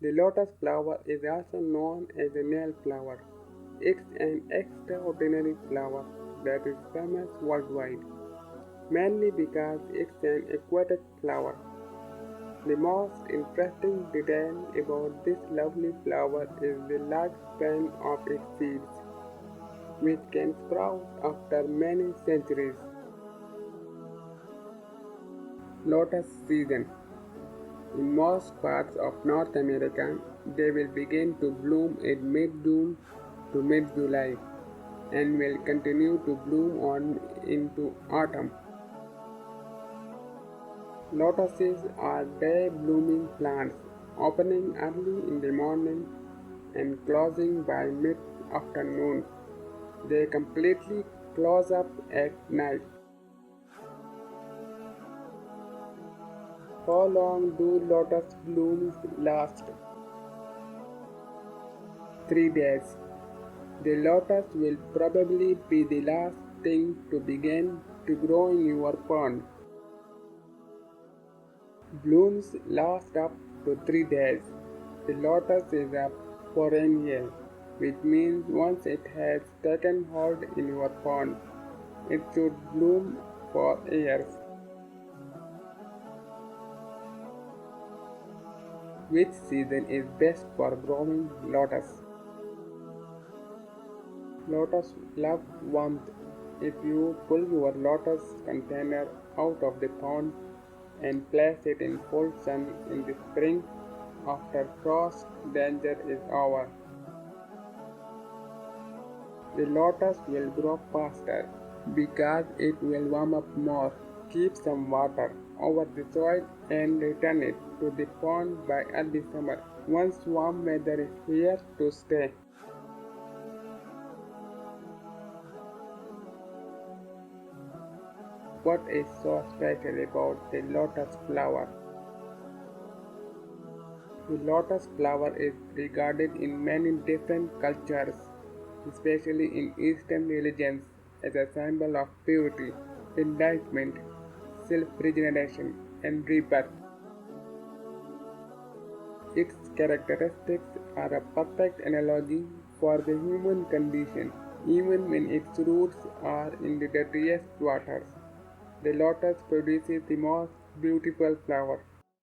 The lotus flower is also known as the Nile flower. It's an extraordinary flower that is famous worldwide, mainly because it's an aquatic flower. The most interesting detail about this lovely flower is the lifespan of its seeds, which can sprout after many centuries. Lotus season. In most parts of North America, they will begin to bloom in mid-June to mid-July and will continue to bloom on into autumn. Lotuses are day-blooming plants, opening early in the morning and closing by mid-afternoon. They completely close up at night. How long do lotus blooms last? 3 days. The lotus will probably be the last thing to begin to grow in your pond. Blooms last up to 3 days. The lotus is a perennial, which means once it has taken hold in your pond, it should bloom for years. Which season is best for growing lotus? Lotus love warmth. If you pull your lotus container out of the pond and place it in full sun in the spring, after frost danger is over, the lotus will grow faster because it will warm up more. Keep some water over the soil and return it to the pond by early summer once warm weather is here to stay. What is so special about the lotus flower? The lotus flower is regarded in many different cultures, especially in Eastern religions, as a symbol of purity, enlightenment, self-regeneration, and rebirth. Its characteristics are a perfect analogy for the human condition, even when its roots are in the dirtiest waters. The lotus produces the most beautiful flower.